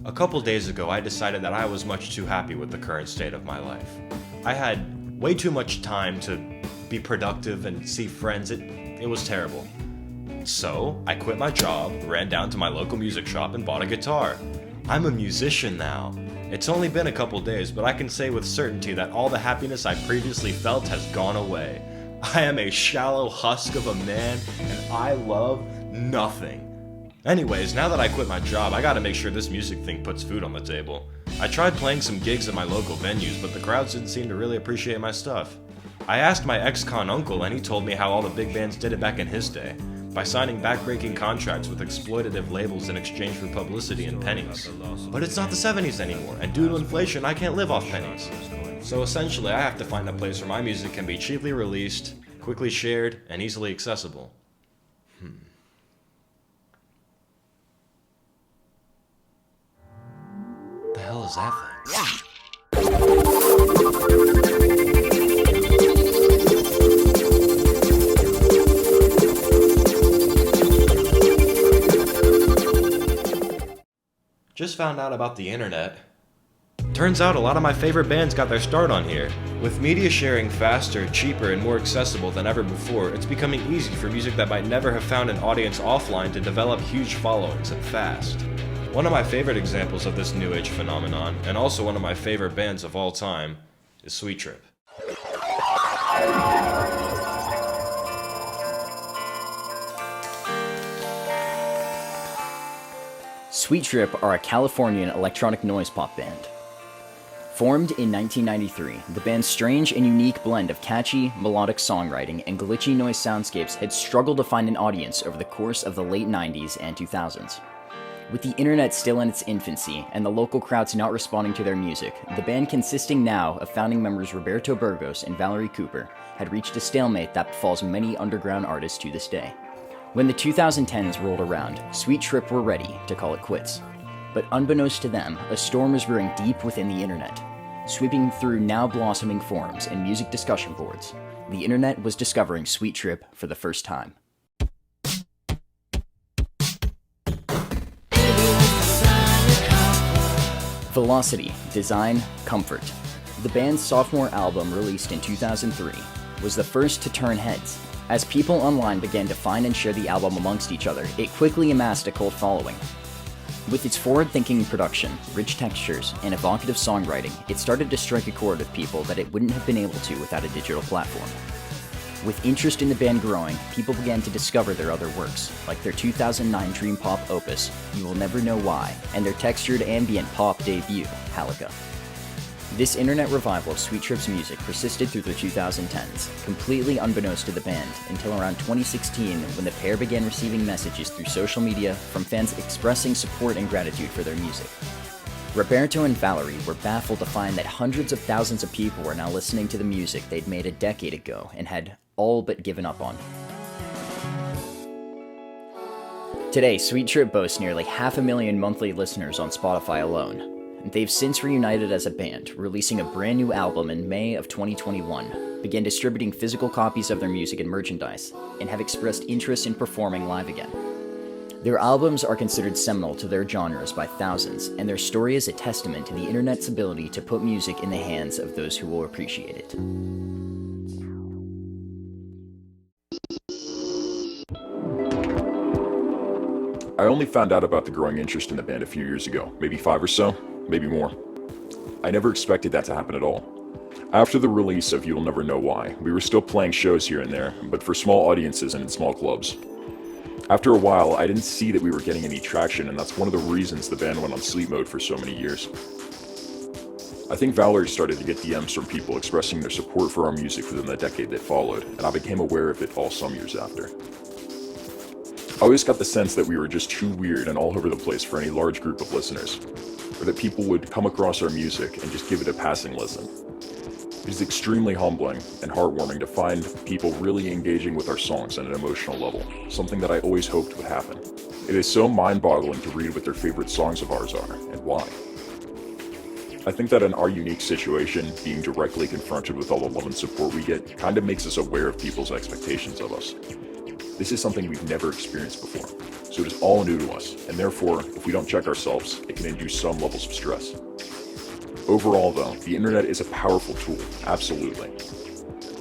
A couple days ago, I decided that I was much too happy with the current state of my life. I had way too much time to be productive and see friends. It was terrible. So, I quit my job, ran down to my local music shop, and bought a guitar. I'm a musician now. It's only been a couple days, but I can say with certainty that all the happiness I previously felt has gone away. I am a shallow husk of a man, and I love nothing. Anyways, now that I quit my job, I gotta make sure this music thing puts food on the table. I tried playing some gigs at my local venues, but the crowds didn't seem to really appreciate my stuff. I asked my ex-con uncle, and he told me how all the big bands did it back in his day, by signing backbreaking contracts with exploitative labels in exchange for publicity and pennies. But it's not the 70s anymore, and due to inflation, I can't live off pennies. So essentially, I have to find a place where my music can be cheaply released, quickly shared, and easily accessible. The hell is that thing? Just found out about the internet. Turns out a lot of my favorite bands got their start on here. With media sharing faster, cheaper, and more accessible than ever before, it's becoming easy for music that might never have found an audience offline to develop huge followings and fast. One of my favorite examples of this new age phenomenon, and also one of my favorite bands of all time, is Sweet Trip. Sweet Trip are a Californian electronic noise pop band. Formed in 1993, the band's strange and unique blend of catchy, melodic songwriting and glitchy noise soundscapes had struggled to find an audience over the course of the late 90s and 2000s. With the internet still in its infancy and the local crowds not responding to their music, the band, consisting now of founding members Roberto Burgos and Valerie Cooper, had reached a stalemate that befalls many underground artists to this day. When the 2010s rolled around, Sweet Trip were ready to call it quits. But unbeknownst to them, a storm was brewing deep within the internet. Sweeping through now blossoming forums and music discussion boards, the internet was discovering Sweet Trip for the first time. Velocity, design, comfort. The band's sophomore album, released in 2003, was the first to turn heads. As people online began to find and share the album amongst each other, it quickly amassed a cult following. With its forward-thinking production, rich textures, and evocative songwriting, it started to strike a chord with people that it wouldn't have been able to without a digital platform. With interest in the band growing, people began to discover their other works, like their 2009 dream pop opus, You Will Never Know Why, and their textured ambient pop debut, Halika. This internet revival of Sweet Trip's music persisted through the 2010s, completely unbeknownst to the band, until around 2016, when the pair began receiving messages through social media from fans expressing support and gratitude for their music. Roberto and Valerie were baffled to find that hundreds of thousands of people were now listening to the music they'd made a decade ago and had all but given up on. Today, Sweet Trip boasts nearly 500,000 monthly listeners on Spotify alone. They've since reunited as a band, releasing a brand new album in May of 2021, began distributing physical copies of their music and merchandise, and have expressed interest in performing live again. Their albums are considered seminal to their genres by thousands, and their story is a testament to the internet's ability to put music in the hands of those who will appreciate it. I only found out about the growing interest in the band a few years ago, maybe 5 or so, maybe more. I never expected that to happen at all. After the release of You'll Never Know Why, we were still playing shows here and there, but for small audiences and in small clubs. After a while, I didn't see that we were getting any traction, and that's one of the reasons the band went on sleep mode for so many years. I think Valerie started to get DMs from people expressing their support for our music within the decade that followed, and I became aware of it all some years after. I always got the sense that we were just too weird and all over the place for any large group of listeners, or that people would come across our music and just give it a passing listen. It is extremely humbling and heartwarming to find people really engaging with our songs on an emotional level, something that I always hoped would happen. It is so mind-boggling to read what their favorite songs of ours are, and why. I think that in our unique situation, being directly confronted with all the love and support we get kind of makes us aware of people's expectations of us. This is something we've never experienced before, so it is all new to us, and therefore, if we don't check ourselves, it can induce some levels of stress. Overall though, the internet is a powerful tool, absolutely.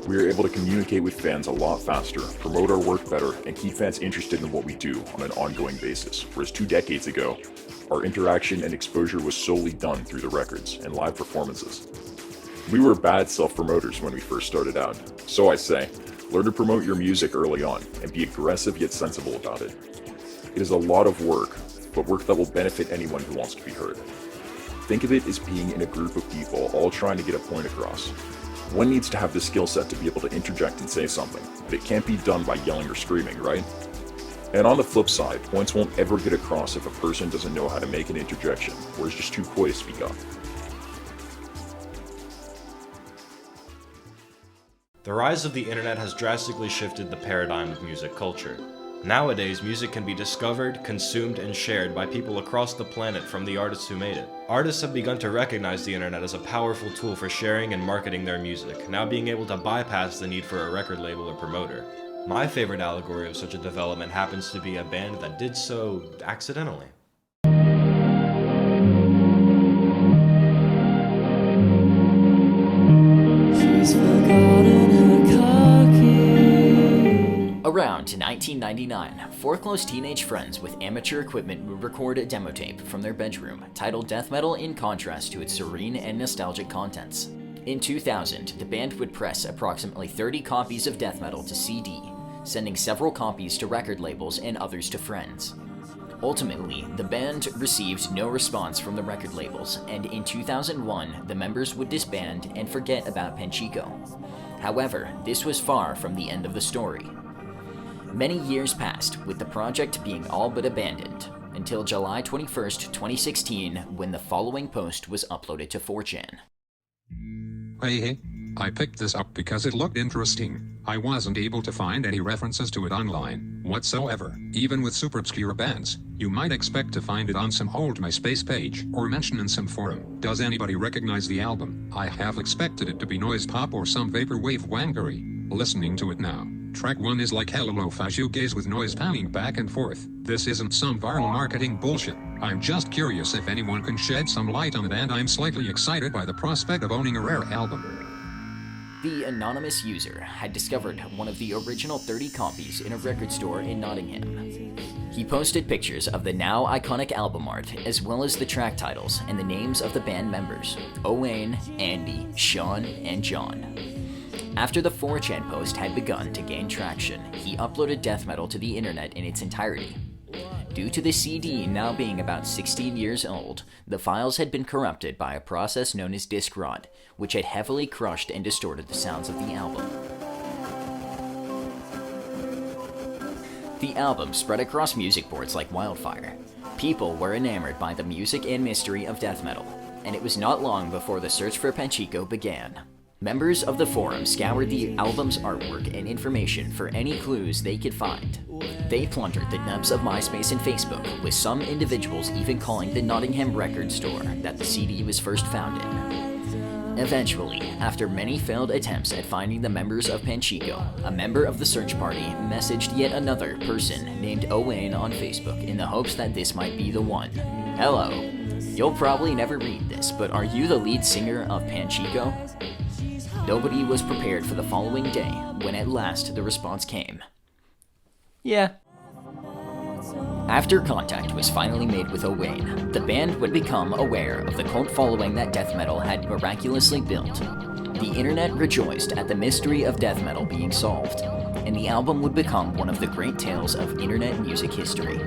We are able to communicate with fans a lot faster, promote our work better, and keep fans interested in what we do on an ongoing basis, whereas 2 decades ago, our interaction and exposure was solely done through the records and live performances. We were bad self-promoters when we first started out, so I say, learn to promote your music early on, and be aggressive yet sensible about it. It is a lot of work, but work that will benefit anyone who wants to be heard. Think of it as being in a group of people all trying to get a point across. One needs to have the skill set to be able to interject and say something, but it can't be done by yelling or screaming, right? And on the flip side, points won't ever get across if a person doesn't know how to make an interjection, or is just too coy to speak up. The rise of the internet has drastically shifted the paradigm of music culture. Nowadays, music can be discovered, consumed, and shared by people across the planet from the artists who made it. Artists have begun to recognize the internet as a powerful tool for sharing and marketing their music, now being able to bypass the need for a record label or promoter. My favorite allegory of such a development happens to be a band that did so accidentally. Around 1999, 4 close teenage friends with amateur equipment would record a demo tape from their bedroom titled Death Metal in contrast to its serene and nostalgic contents. In 2000, the band would press approximately 30 copies of Death Metal to CD, sending several copies to record labels and others to friends. Ultimately, the band received no response from the record labels, and in 2001, the members would disband and forget about Panchiko. However, this was far from the end of the story. Many years passed, with the project being all but abandoned, until July 21st, 2016, when the following post was uploaded to 4chan. Hey, I picked this up because it looked interesting. I wasn't able to find any references to it online, whatsoever. Even with super obscure bands, you might expect to find it on some old MySpace page, or mentioned in some forum. Does anybody recognize the album? I have expected it to be noise pop or some vaporwave wankery. Listening to it now, track 1 is like hella lo-fi shoegaze with noise panning back and forth. This isn't some viral marketing bullshit. I'm just curious if anyone can shed some light on it, and I'm slightly excited by the prospect of owning a rare album. The anonymous user had discovered one of the original 30 copies in a record store in Nottingham. He posted pictures of the now iconic album art, as well as the track titles and the names of the band members: Owain, Andy, Sean, and John. After the 4chan post had begun to gain traction, he uploaded Death Metal to the internet in its entirety. Due to the CD now being about 16 years old, the files had been corrupted by a process known as disc rot, which had heavily crushed and distorted the sounds of the album. The album spread across music boards like wildfire. People were enamored by the music and mystery of death metal, and it was not long before the search for Panchiko began. Members of the forum scoured the album's artwork and information for any clues they could find. They plundered the nubs of MySpace and Facebook, with some individuals even calling the Nottingham record store that the CD was first found in. Eventually, after many failed attempts at finding the members of Panchiko, a member of the search party messaged yet another person named Owain on Facebook in the hopes that this might be the one. Hello. You'll probably never read this, but are you the lead singer of Panchiko? Nobody was prepared for the following day, when at last the response came. Yeah. After contact was finally made with Owain, the band would become aware of the cult following that death metal had miraculously built. The internet rejoiced at the mystery of death metal being solved, and the album would become one of the great tales of internet music history.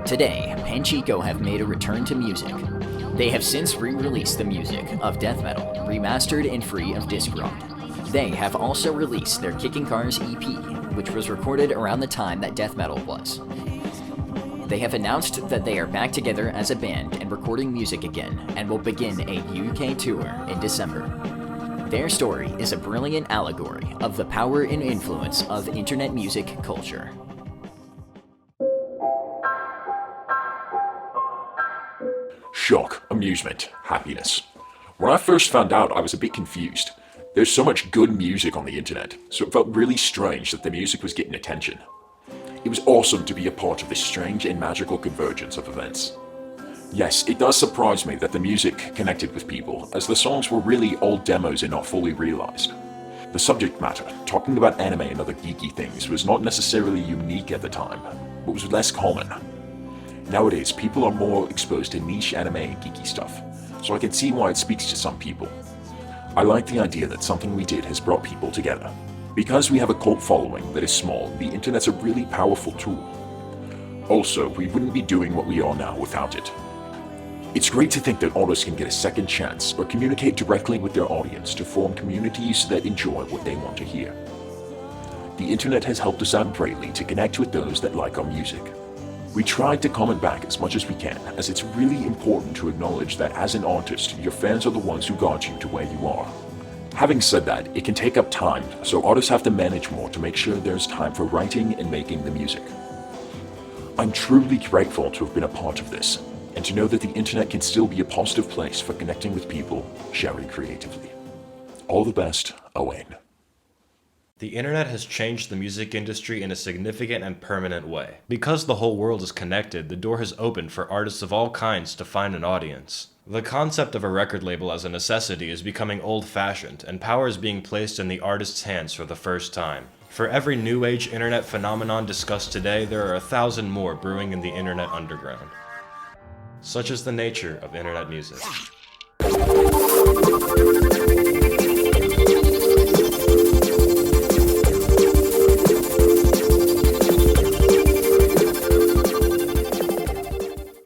Today, Panchiko have made a return to music. They have since re-released the music of death metal, remastered and free of disc rot. They have also released their Kicking Cars EP, which was recorded around the time that death metal was. They have announced that they are back together as a band and recording music again, and will begin a UK tour in December. Their story is a brilliant allegory of the power and influence of internet music culture. Shock, amusement, happiness. When I first found out, I was a bit confused. There's so much good music on the internet, so it felt really strange that the music was getting attention. It was awesome to be a part of this strange and magical convergence of events. Yes, it does surprise me that the music connected with people, as the songs were really old demos and not fully realized. The subject matter, talking about anime and other geeky things, was not necessarily unique at the time, but was less common. Nowadays, people are more exposed to niche anime and geeky stuff, so I can see why it speaks to some people. I like the idea that something we did has brought people together. Because we have a cult following that is small, the internet's a really powerful tool. Also, we wouldn't be doing what we are now without it. It's great to think that artists can get a second chance or communicate directly with their audience to form communities that enjoy what they want to hear. The internet has helped us out greatly to connect with those that like our music. We tried to comment back as much as we can, as it's really important to acknowledge that as an artist, your fans are the ones who got you to where you are. Having said that, it can take up time, so artists have to manage more to make sure there's time for writing and making the music. I'm truly grateful to have been a part of this, and to know that the internet can still be a positive place for connecting with people, sharing creatively. All the best, Owain. The internet has changed the music industry in a significant and permanent way. Because the whole world is connected, the door has opened for artists of all kinds to find an audience. The concept of a record label as a necessity is becoming old-fashioned, and power is being placed in the artist's hands for the first time. For every new age internet phenomenon discussed today, there are 1,000 more brewing in the internet underground. Such is the nature of internet music.